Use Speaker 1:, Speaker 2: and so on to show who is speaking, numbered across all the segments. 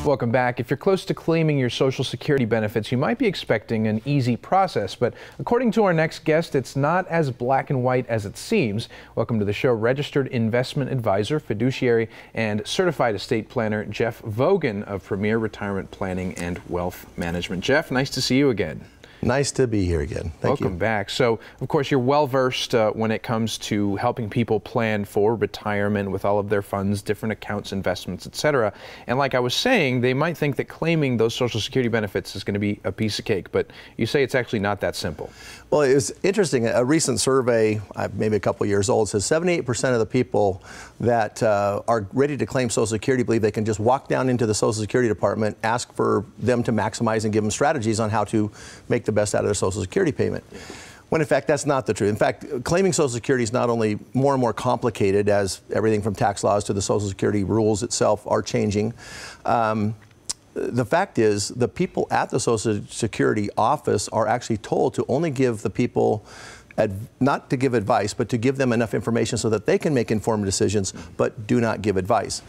Speaker 1: Welcome back. If you're close to claiming your Social Security benefits, you might be expecting an easy process, but according to our next guest, it's not as black and white as it seems. Welcome to the show, registered investment advisor, fiduciary, and certified estate planner, Jeff Vogan of Premier Retirement Planning and Wealth Management. Jeff, nice to see you again.
Speaker 2: Nice to be here again. Thank you.
Speaker 1: Welcome back. So, of course, you're well versed when it comes to helping people plan for retirement with all of their funds, different accounts, investments, etc. And like I was saying, they might think that claiming those Social Security benefits is going to be a piece of cake, but you say it's actually not that simple.
Speaker 2: Well, it was interesting. A recent survey, maybe a couple years old, says 78% of the people that are ready to claim Social Security believe they can just walk down into the Social Security Department, ask for them to maximize and give them strategies on how to make the best out of their Social Security payment. When in fact that's not the truth. In fact, claiming Social Security is not only more and more complicated as everything from tax laws to the Social Security rules itself are changing. The fact is the people at the Social Security office are actually told to only give the people, not to give advice, but to give them enough information so that they can make informed decisions, but do not give advice.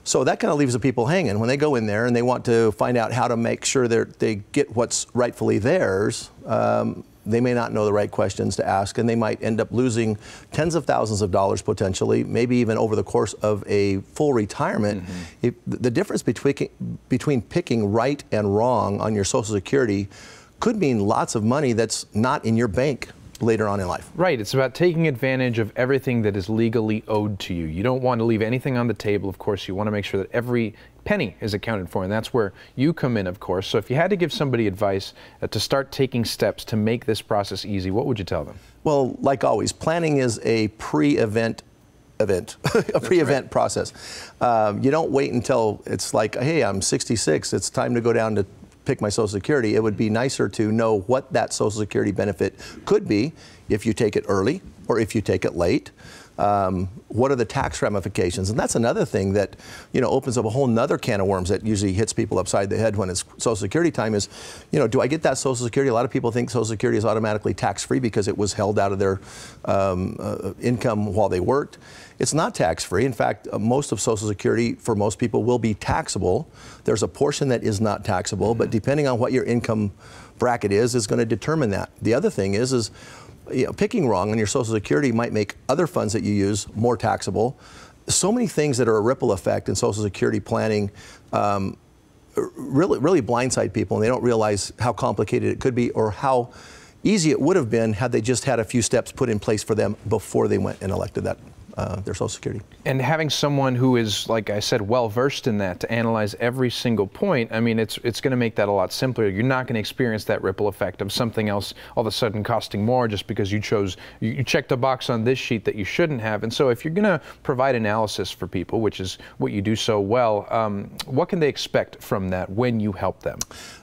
Speaker 2: So that kind of leaves the people hanging. When they go in there and they want to find out how to make sure they get what's rightfully theirs, they may not know the right questions to ask, and they might end up losing tens of thousands of dollars potentially, maybe even over the course of a full retirement. The difference between picking right and wrong on your Social Security could mean lots of money that's not in your bank later on in life.
Speaker 1: Right. It's about taking advantage of everything that is legally owed to you. You don't want to leave anything on the table, of course. You want to make sure that every penny is accounted for, and that's where you come in, of course. So if you had to give somebody advice to start taking steps to make this process easy, what would you tell them?
Speaker 2: Well, like always, planning is a pre-event process. You don't wait until it's like, hey, I'm 66, it's time to go down to pick my Social Security. It would be nicer to know what that Social Security benefit could be if you take it early or if you take it late. What are the tax ramifications? And that's another thing that, you know, opens up a whole nother can of worms that usually hits people upside the head when it's Social Security time is, you know, do I get that Social Security? A lot of people think Social Security is automatically tax-free because it was held out of their income while they worked. It's not tax-free. In fact, most of Social Security for most people will be taxable. There's a portion that is not taxable, but depending on what your income bracket is going to determine that. The other thing is you know, picking wrong on your Social Security might make other funds that you use more taxable. So many things that are a ripple effect in Social Security planning really blindside people, and they don't realize how complicated it could be or how easy it would have been had they just had a few steps put in place for them before they went and elected that their Social Security.
Speaker 1: And having someone who is, like I said, well versed in that to analyze every single point, I mean, it's going to make that a lot simpler. You're not going to experience that ripple effect of something else all of a sudden costing more just because you checked a box on this sheet that you shouldn't have. And so if you're going to provide analysis for people, which is what you do so well, what can they expect from that when you help them?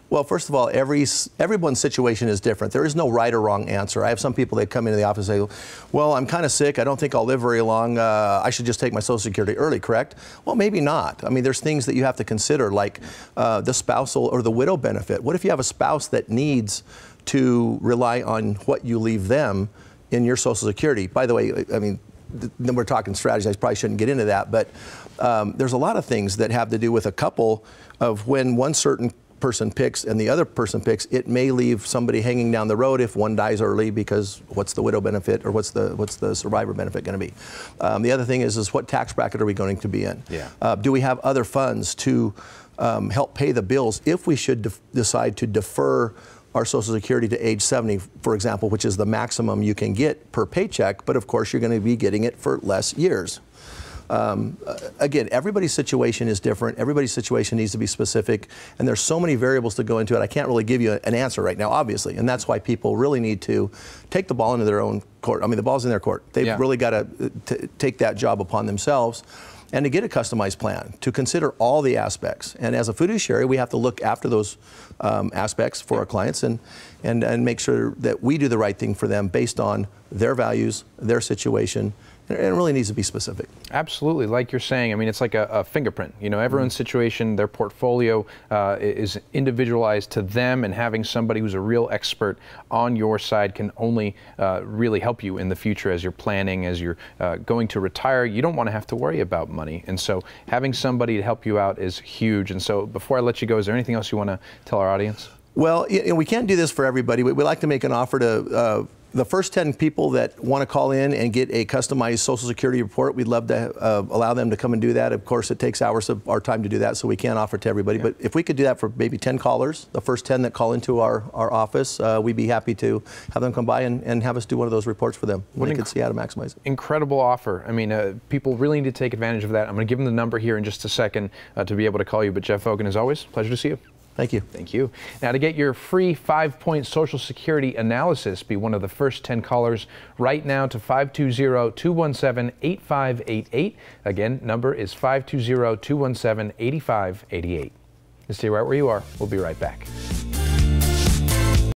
Speaker 2: Well, first of all, everyone's situation is different. There is no right or wrong answer. I have some people that come into the office and say, well, I'm kind of sick. I don't think I'll live very long. I should just take my Social Security early, correct? Well, maybe not. I mean, there's things that you have to consider, like the spousal or the widow benefit. What if you have a spouse that needs to rely on what you leave them in your Social Security? By the way, I mean, then we're talking strategy. I probably shouldn't get into that, but there's a lot of things that have to do with a couple of when one certain person picks and the other person picks, it may leave somebody hanging down the road if one dies early, because what's the widow benefit or what's the survivor benefit going to be? The other thing is what tax bracket are we going to be in? Yeah. Do we have other funds to help pay the bills if we should decide to defer our Social Security to age 70, for example, which is the maximum you can get per paycheck, but of course you're going to be getting it for less years. Again, everybody's situation is different. Everybody's situation needs to be specific, and there's so many variables to go into it. I can't really give you an answer right now, obviously, and that's why people really need to take the ball into their own court. I mean, the ball's in their court. They've really got to take that job upon themselves and to get a customized plan, to consider all the aspects. And as a fiduciary, we have to look after those aspects for our clients and make sure that we do the right thing for them based on their values, their situation, It really needs to be specific.
Speaker 1: Absolutely, like you're saying, I mean, it's like a fingerprint. You know, everyone's situation, their portfolio is individualized to them, and having somebody who's a real expert on your side can only really help you in the future as you're planning, as you're going to retire. You don't want to have to worry about money, and so having somebody to help you out is huge. And so before I let you go, is there anything else you want to tell our audience?
Speaker 2: Well, we can't do this for everybody. We like to make an offer to the first 10 people that want to call in and get a customized Social Security report. We'd love to allow them to come and do that. Of course, it takes hours of our time to do that, so we can't offer it to everybody. Yeah. But if we could do that for maybe 10 callers, the first 10 that call into our office, we'd be happy to have them come by and have us do one of those reports for them. They can see how to maximize it.
Speaker 1: Incredible offer. I mean, people really need to take advantage of that. I'm going to give them the number here in just a second to be able to call you. But Jeff Vogan, as always, pleasure to see you.
Speaker 2: Thank you.
Speaker 1: Thank you. Now, to get your free 5-point Social Security analysis, be one of the first 10 callers right now to 520-217-8588. Again, number is 520-217-8588. Stay right where you are. We'll be right back.